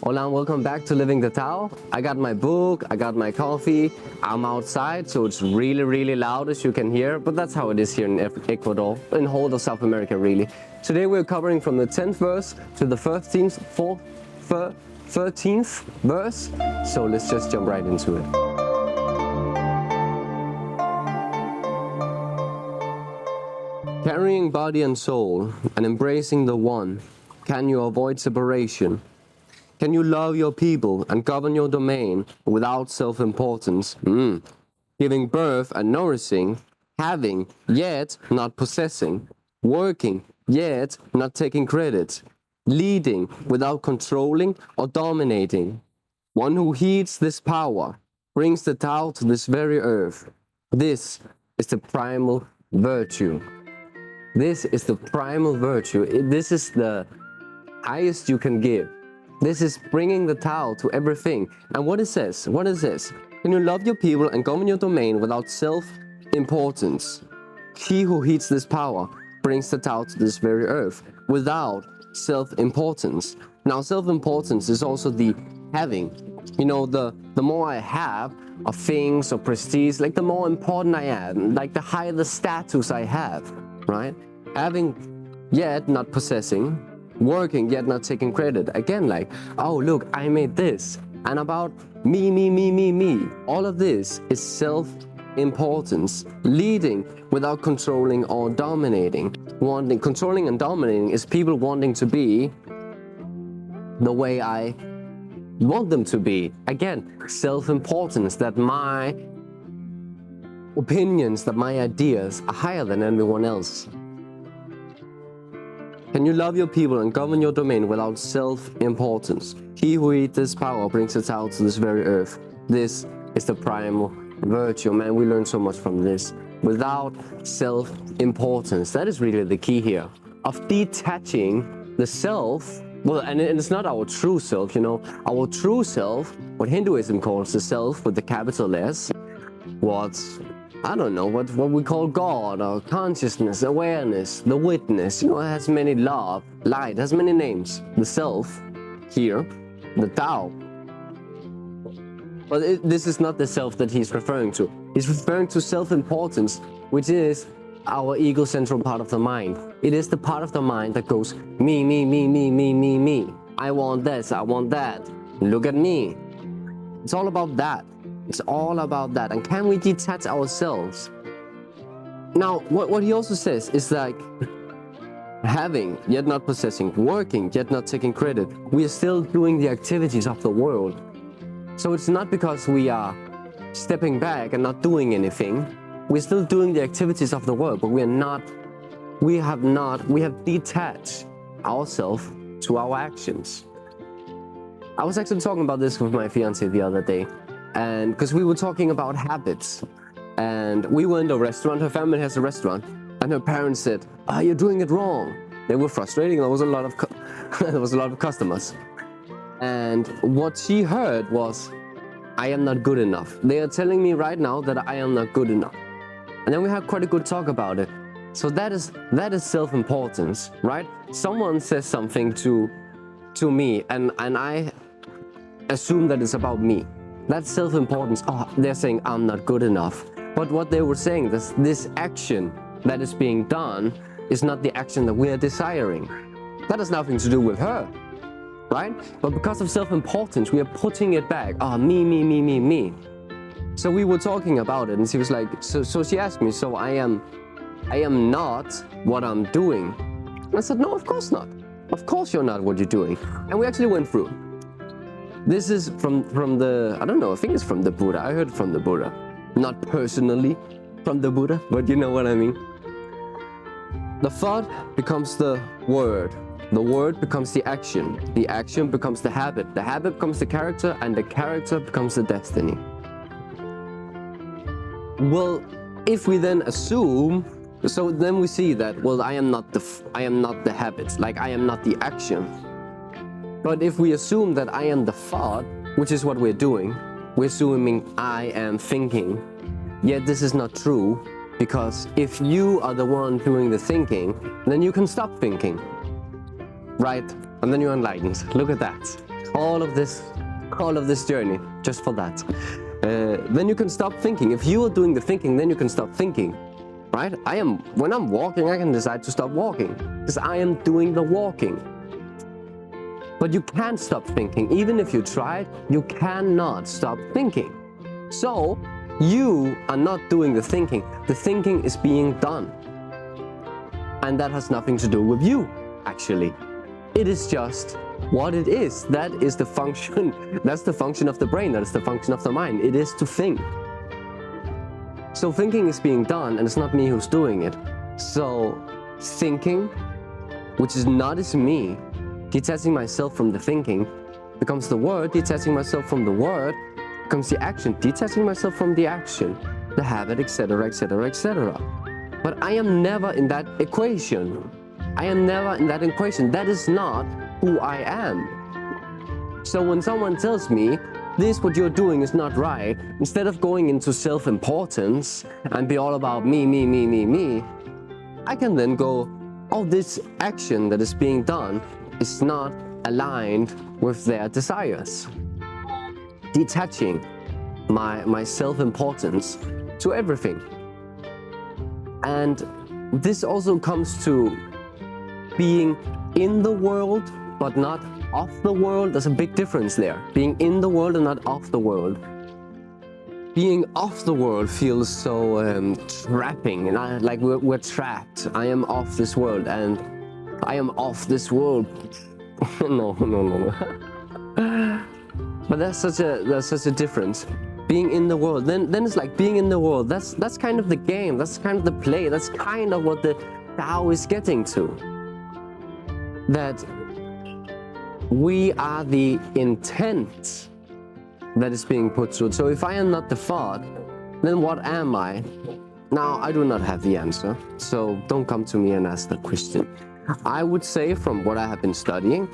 Hola and welcome back to Living the Tao. I got my book, I got my coffee, I'm outside, so it's really loud as you can hear, but that's how it is here in Ecuador, in whole of South America really. Today we're covering from the 10th verse to the 13th verse, so let's just jump right into it. Carrying body and soul and embracing the one, can you avoid separation? Can you love your people and govern your domain without self-importance? Giving birth and nourishing, having yet not possessing, working yet not taking credit, leading without controlling or dominating. One who heeds this power brings the Tao to this very earth. This is the primal virtue. This is the primal virtue. This is the highest you can give. This is bringing the Tao to everything. And what it says, can you love your people and govern your domain without self-importance? He who heeds this power brings the Tao to this very earth without self-importance. Now, self-importance is also the having. You know, the more I have of things or prestige, like the more important I am, like the higher the status I have, right? Having yet not possessing, working yet not taking credit. Again, like, oh look, I made this. And about me. All of this is self-importance. Leading without controlling or dominating. Controlling and dominating is people wanting to be the way I want them to be. Again, self-importance, that my opinions, that my ideas are higher than anyone else. Can you love your people and govern your domain without self-importance? He who eats this power brings the Tao to this very earth. This is the primal virtue. Man, we learn so much from this. Without self-importance. That is really the key here. Of detaching the self. Well, and it's not our true self, you know. Our true self, what Hinduism calls the self with the capital S, I don't know, what we call God or consciousness, awareness, the witness, you know, it has many light, it has many names. The self here, the Tao. But this is not the self that he's referring to. He's referring to self-importance, which is our ego-central part of the mind. It is the part of the mind that goes, me. I want this, I want that. Look at me. It's all about that. It's all about that. And can we detach ourselves? Now, what he also says is like, having yet not possessing, working yet not taking credit. We are still doing the activities of the world. So it's not because we are stepping back and not doing anything. We're still doing the activities of the world, but we have detached ourselves to our actions. I was actually talking about this with my fiance the other day. And because we were talking about habits, and we were in the restaurant, her family has a restaurant, and her parents said, you're doing it wrong. They were frustrating, there was a lot of customers. And what she heard was, I am not good enough. They are telling me right now that I am not good enough. And then we had quite a good talk about it. So that is self-importance, right? Someone says something to me, and I assume that it's about me. That's self-importance. They're saying I'm not good enough. But what they were saying, this action that is being done is not the action that we are desiring. That has nothing to do with her, right? But because of self-importance, we are putting it back. Me. So we were talking about it, and she was like, so she asked me, so I am not what I'm doing. And I said, no, of course not. Of course you're not what you're doing. And we actually went through. This is from the, I don't know, I think it's from the Buddha. I heard from the Buddha. Not personally from the Buddha, but you know what I mean. The thought becomes the word becomes the action becomes the habit becomes the character, and the character becomes the destiny. Well, if we then assume, so then we see that, well, I am not the habit, like I am not the action. But if we assume that I am the thought, which is what we're doing, we're assuming I am thinking. Yet this is not true, because if you are the one doing the thinking, then you can stop thinking, right? and then you're enlightened. Look at that. All of this journey just for that. Then you can stop thinking. If you are doing the thinking, then you can stop thinking, right? When I'm walking, I can decide to stop walking because I am doing the walking. But you can't stop thinking. Even if you tried, you cannot stop thinking. So you are not doing the thinking. The thinking is being done. And that has nothing to do with you, actually. It is just what it is. That is the function. That's the function of the brain. That is the function of the mind. It is to think. So thinking is being done, and it's not me who's doing it. So thinking, which is not as me, detaching myself from the thinking, becomes the word. Detaching myself from the word becomes the action. Detaching myself from the action, the habit, etc., etc., etc. But I am never in that equation. I am never in that equation. That is not who I am. So when someone tells me, this what you're doing is not right, instead of going into self-importance and be all about me, me, me, me, me, I can then go, oh, this action that is being done is not aligned with their desires. Detaching my self-importance to everything. And this also comes to being in the world, but not of the world. There's a big difference there. Being in the world and not of the world. Being of the world feels so trapping, and like we're trapped. I am of this world, and I am of this world. No. But there's such a difference. Being in the world, then it's like being in the world. That's kind of the game. That's kind of the play. That's kind of what the Tao is getting to. That we are the intent that is being put through. So if I am not the thought, then what am I? Now, I do not have the answer, so don't come to me and ask that question. I would say from what I have been studying,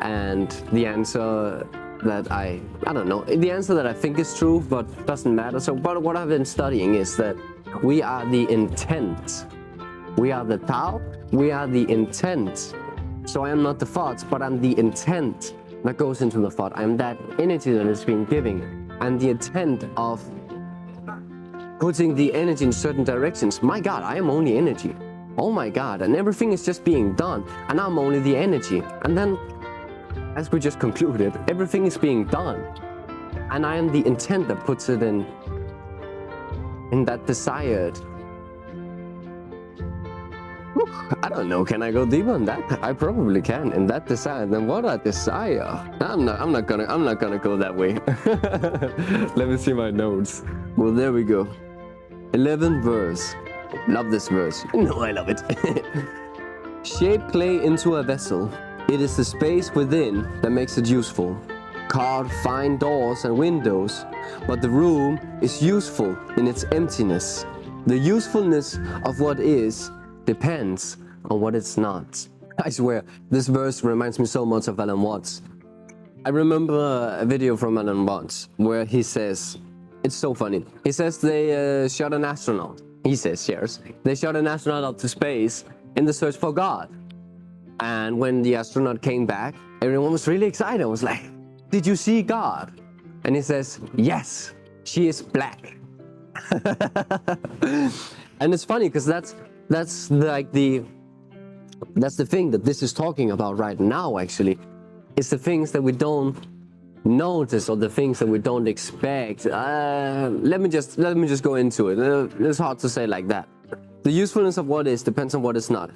and the answer that I don't know, the answer that I think is true, but doesn't matter. So but what I've been studying is that we are the intent. We are the Tao, we are the intent. So I am not the thoughts, but I'm the intent that goes into the thought. I'm that energy that is being given. And the intent of putting the energy in certain directions. My God, I am only energy. Oh my God, and everything is just being done, and I'm only the energy. And then, as we just concluded, everything is being done, and I am the intent that puts it in that desired. I don't know, can I go deeper on that? I probably can. In that desire, then what I desire? I'm not gonna go that way. Let me see my notes. Well, there we go. 11th verse. Love this verse. No, I love it. Shape clay into a vessel. It is the space within that makes it useful. Carve fine doors and windows, but the room is useful in its emptiness. The usefulness of what is depends on what it's not. I swear, this verse reminds me so much of Alan Watts. I remember a video from Alan Watts where he says, it's so funny. He says they shot an astronaut. He says, shares. They shot an astronaut up to space in the search for God. And when the astronaut came back, everyone was really excited. I was like, did you see God? And he says, yes, she is black. And it's funny because that's the thing that this is talking about right now, actually. It's the things that we don't notice or the things that we don't expect. Let me just go into it. It's hard to say like that. The usefulness of what is depends on what is not.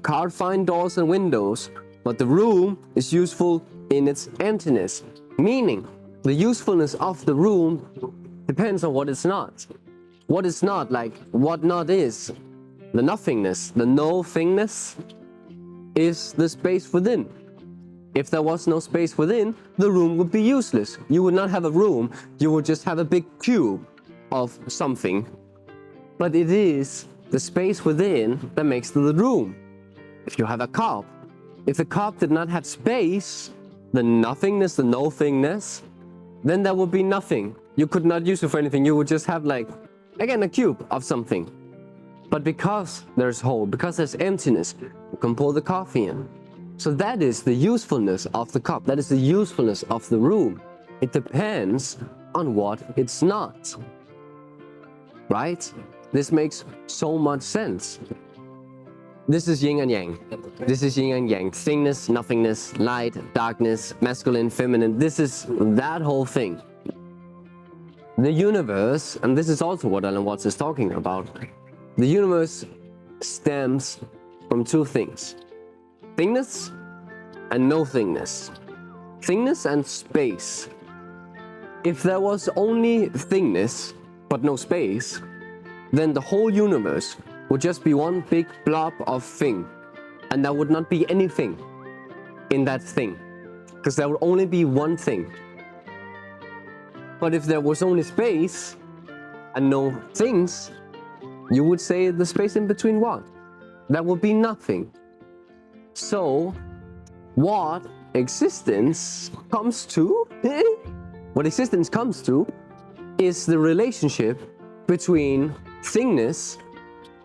Carve fine doors and windows, but the room is useful in its emptiness. Meaning, the usefulness of the room depends on what it's not. What is not, like what not is. The nothingness, the no-thingness is the space within. If there was no space within, the room would be useless. You would not have a room, you would just have a big cube of something. But it is the space within that makes the room. If you have a cup, if the cup did not have space, the nothingness, the no-thingness, then there would be nothing. You could not use it for anything. You would just have like, again, a cube of something. But because there's hole, because there's emptiness, you can pour the coffee in. So that is the usefulness of the cup. That is the usefulness of the room. It depends on what it's not. Right? This makes so much sense. This is yin and yang. This is yin and yang. Thingness, nothingness, light, darkness, masculine, feminine. This is that whole thing. The universe, and this is also what Alan Watts is talking about, the universe stems from two things. Thingness and no-thingness. Thingness and space. If there was only thingness, but no space, then the whole universe would just be one big blob of thing. And there would not be anything in that thing. Because there would only be one thing. But if there was only space and no things, you would say the space in between what? That would be nothing. So, what existence comes to, is the relationship between thingness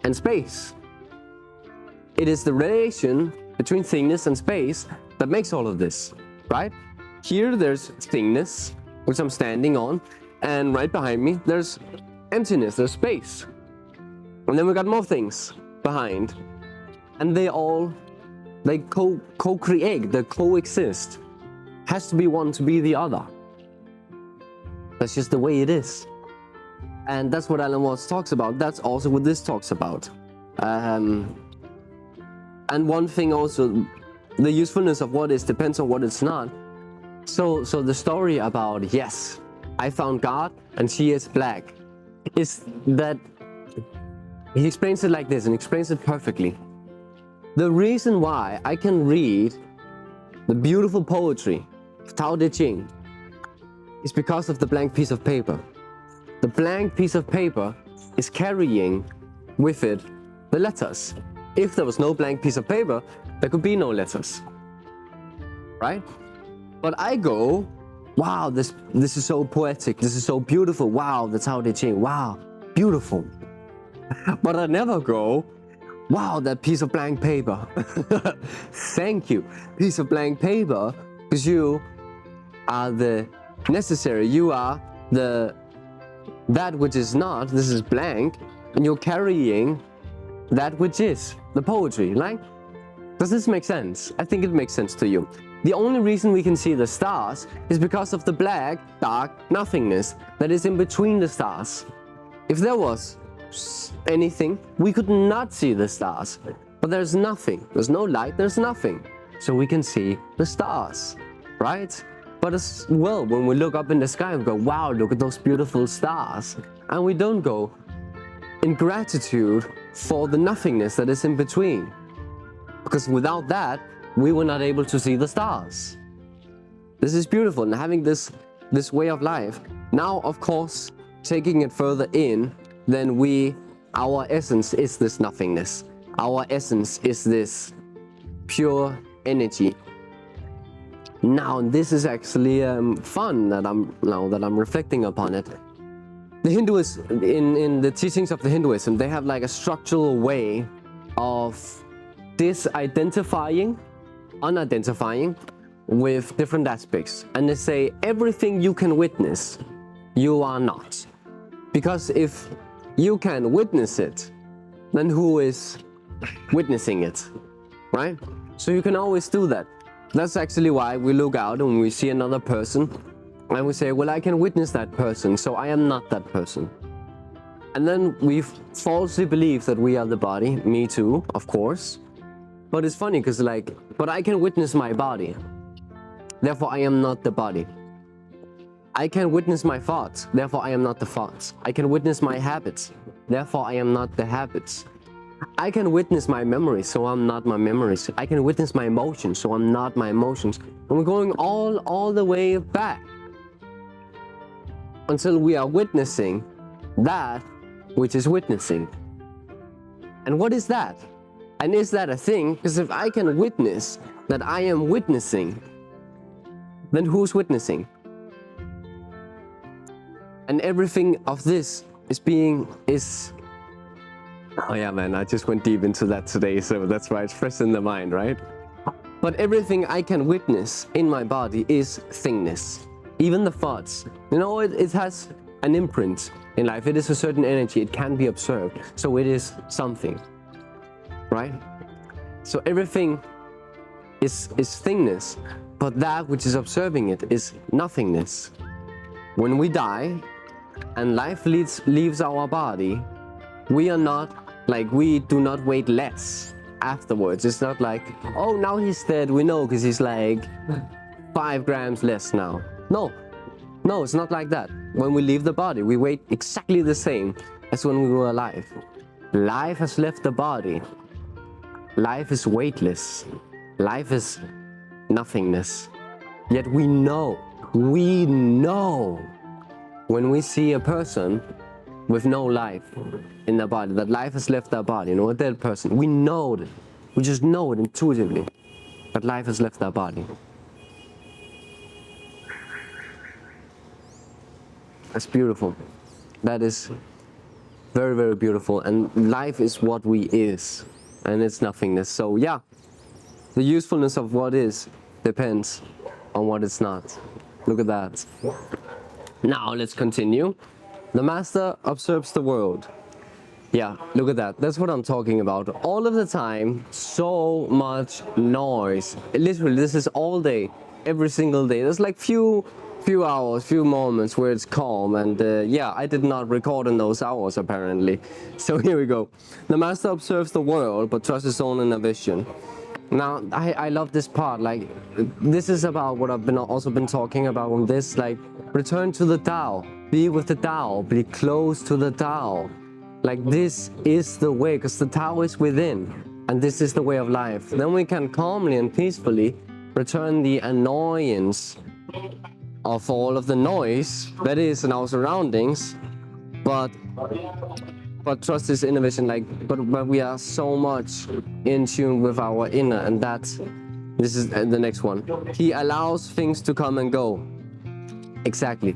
and space. It is the relation between thingness and space that makes all of this, right? Here there's thingness, which I'm standing on, and right behind me there's emptiness, there's space. And then we got more things behind, and they co-create, they coexist. Has to be one to be the other. That's just the way it is. And that's what Alan Watts talks about. That's also what this talks about. And one thing also, the usefulness of what is depends on what it's not. So the story about, yes, I found God and she is black, is that he explains it like this, and explains it perfectly. The reason why I can read the beautiful poetry of Tao Te Ching is because of the blank piece of paper. The blank piece of paper is carrying with it the letters. If there was no blank piece of paper, there could be no letters, right? But I go, wow, this is so poetic, this is so beautiful, wow, that's Tao Te Ching, wow, beautiful. But I never go, wow, that piece of blank paper. Thank you, piece of blank paper, because you are the necessary, you are that which is not, this is blank, and you're carrying that which is, the poetry, right? Does this make sense? I think it makes sense to you. The only reason we can see the stars is because of the black, dark nothingness that is in between the stars. If there was anything, we could not see the stars. But there's nothing. There's no light, there's nothing. So we can see the stars, right? But as well, when we look up in the sky, we go, wow, look at those beautiful stars. And we don't go in gratitude for the nothingness that is in between. Because without that, we were not able to see the stars. This is beautiful, and having this way of life. Now, of course, taking it further in, then our essence is this nothingness. Our essence is this pure energy. Now, this is actually fun that I'm reflecting upon it. The Hindus, in the teachings of the Hinduism, they have like a structural way of disidentifying, unidentifying with different aspects. And they say everything you can witness, you are not. Because if you can witness it, then who is witnessing it, right? So you can always do that. That's actually why we look out and we see another person and we say, well, I can witness that person, so I am not that person. And then we falsely believe that we are the body, me too, of course. But it's funny because but I can witness my body, therefore I am not the body. I can witness my thoughts, therefore I am not the thoughts. I can witness my habits, therefore I am not the habits. I can witness my memories, so I'm not my memories. I can witness my emotions, so I'm not my emotions. And we're going all the way back until we are witnessing that which is witnessing. And what is that? And is that a thing? Because if I can witness that I am witnessing, then who's witnessing? And everything of this is oh yeah, man, I just went deep into that today, so that's why it's fresh in the mind, right? But everything I can witness in my body is thingness. Even the thoughts. You know, it has an imprint in life. It is a certain energy. It can be observed. So it is something. Right? So everything is thingness. But that which is observing it is nothingness. When we die and life leaves our body, we are not, like, we do not wait less afterwards. It's not like, oh, now he's dead, we know because he's like 5 grams less now. No, it's not like that. When we leave the body, we wait exactly the same as when we were alive. Life has left the body. Life is weightless. Life is nothingness. Yet we know when we see a person with no life in their body, that life has left their body, you know, a dead person, we know it. We just know it intuitively, that life has left their body. That's beautiful. That is very, very beautiful. And life is what we is, and it's nothingness. So yeah, the usefulness of what is depends on what it's not. Look at that. Now let's continue. The master observes the world. Yeah, look at that. That's what I'm talking about. All of the time, so much noise. Literally, this is all day, every single day. There's like few hours, few moments where it's calm. And yeah, I did not record in those hours apparently. So here we go. The master observes the world, but trusts his own inner vision. Now, I love this part. Like, this is about what I've also been talking about on this. Like, return to the Tao. Be with the Tao. Be close to the Tao. Like, this is the way, because the Tao is within. And this is the way of life. Then we can calmly and peacefully return the annoyance of all of the noise that is in our surroundings. But trust is inner vision, like, but we are so much in tune with our inner, and this is the next one. He allows things to come and go. Exactly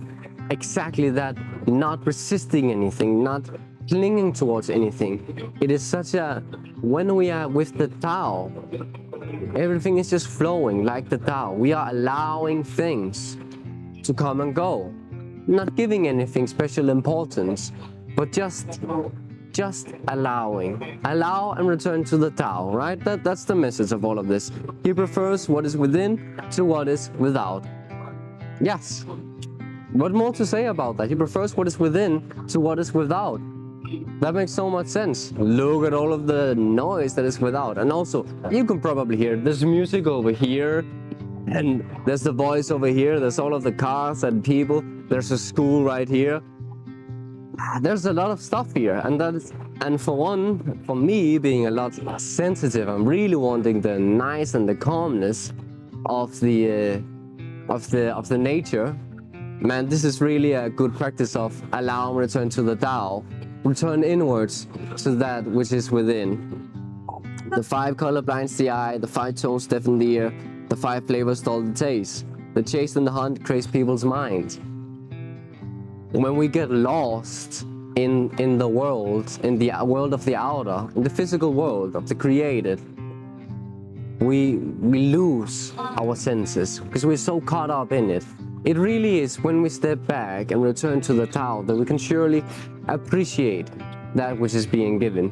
that, not resisting anything, not clinging towards anything. It is such a, when we are with the Tao, everything is just flowing like the Tao. We are allowing things to come and go, not giving anything special importance, but just allowing. Allow and return to the Tao, right? That's the message of all of this. He prefers what is within to what is without. Yes. What more to say about that? He prefers what is within to what is without. That makes so much sense. Look at all of the noise that is without. And also, you can probably hear there's music over here, and there's the voice over here, there's all of the cars and people, there's a school right here. There's a lot of stuff here, and for me being a lot sensitive, I'm really wanting the nice and the calmness of the nature. Man, this is really a good practice of allow and return to the Tao, return inwards to that which is within. The 5 color blinds the eye, the 5 tones deafen the ear, the 5 flavors dull the taste, the chase and the hunt craze people's minds. When we get lost in the world, in the world of the outer, in the physical world of the created, we lose our senses because we're so caught up in it. It really is when we step back and return to the Tao that we can surely appreciate that which is being given.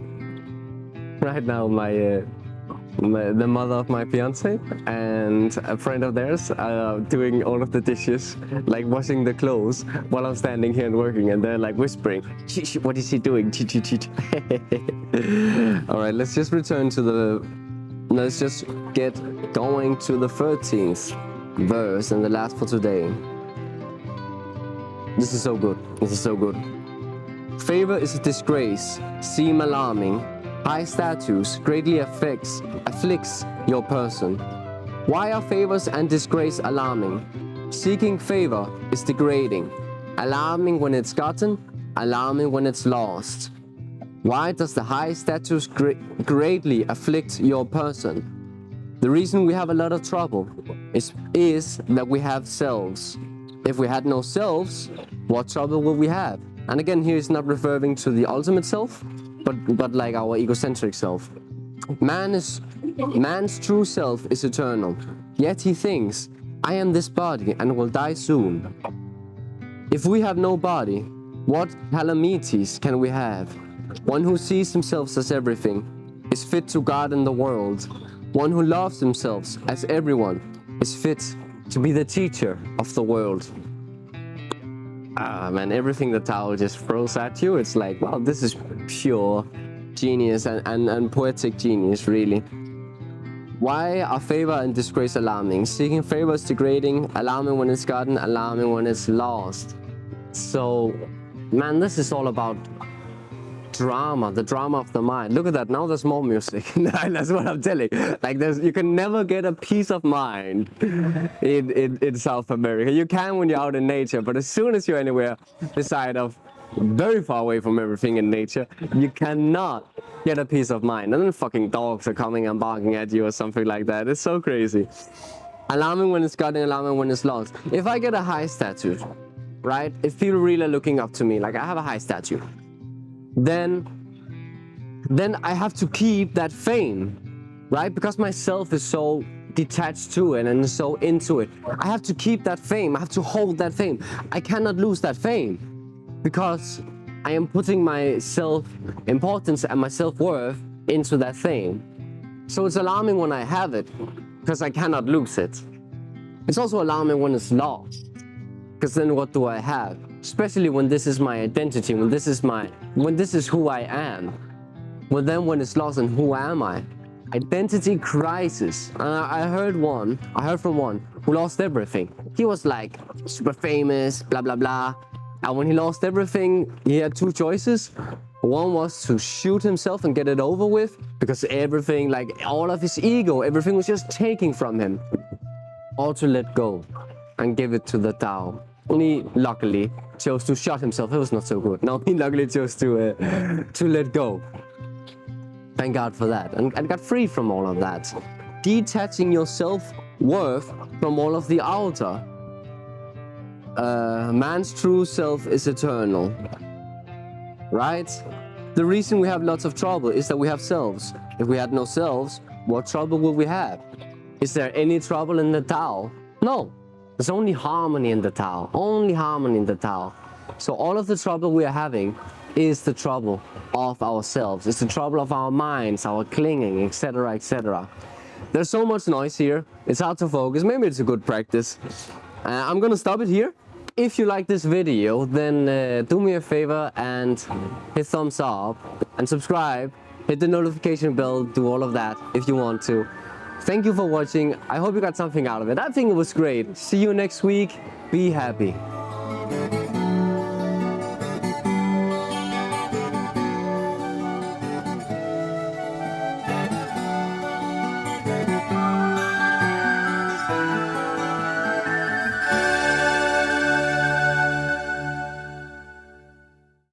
Right now, the mother of my fiance and a friend of theirs are doing all of the dishes, like washing the clothes, while I'm standing here and working, and they're like whispering, what is he doing? All right, let's just get going to the 13th verse and the last for today. This is so good. Favor is a disgrace, seem alarming. High status greatly afflicts your person. Why are favors and disgrace alarming? Seeking favor is degrading. Alarming when it's gotten, alarming when it's lost. Why does the high status greatly afflict your person? The reason we have a lot of trouble is that we have selves. If we had no selves, what trouble would we have? And again, here is not referring to the ultimate self, but like our egocentric self. Man is Man's true self is eternal, yet he thinks, I am this body and will die soon. If we have no body, what calamities can we have? One who sees himself as everything is fit to govern the world. One who loves himself as everyone is fit to be the teacher of the world. Ah, man, everything the Tao just throws at you, it's like, wow, this is pure genius and poetic genius, really. Why are favor and disgrace alarming? Seeking favor is degrading, alarming when it's gotten, alarming when it's lost. So, man, this is all about drama, the drama of the mind. Look at that, now there's more music. That's what I'm telling. Like, you can never get a peace of mind in South America. You can when you're out in nature, but as soon as you're anywhere beside of very far away from everything in nature, you cannot get a peace of mind. And then fucking dogs are coming and barking at you or something like that. It's so crazy. Alarming when it's gotten, alarming when it's lost. If I get a high statue, right? If people really are looking up to me, like I have a high statue, then I have to keep that fame, right? Because myself is so detached to it and so into it. I have to keep that fame. I have to hold that fame. I cannot lose that fame because I am putting my self-importance and my self-worth into that fame. So it's alarming when I have it because I cannot lose it. It's also alarming when it's lost, because then what do I have? Especially when this is my identity, when this is who I am. Well, then when it's lost, and who am I? Identity crisis. I heard from one who lost everything. He was like super famous, blah, blah, blah. And when he lost everything, he had two choices. One was to shoot himself and get it over with, because everything, like all of his ego, everything was just taken from him. Or to let go and give it to the Tao. And he luckily chose to shot himself. It was not so good. No, he luckily chose to let go. Thank God for that. And got free from all of that. Detaching your self-worth from all of the outer. Man's true self is eternal. Right? The reason we have lots of trouble is that we have selves. If we had no selves, what trouble would we have? Is there any trouble in the Tao? No. There's only harmony in the Tao. Only harmony in the Tao. So all of the trouble we are having is the trouble of ourselves. It's the trouble of our minds, our clinging, etc., etc. There's so much noise here. It's hard to focus. Maybe it's a good practice. I'm gonna stop it here. If you like this video, then do me a favor and hit thumbs up and subscribe. Hit the notification bell. Do all of that if you want to. Thank you for watching. I hope you got something out of it. I think it was great. See you next week. Be happy.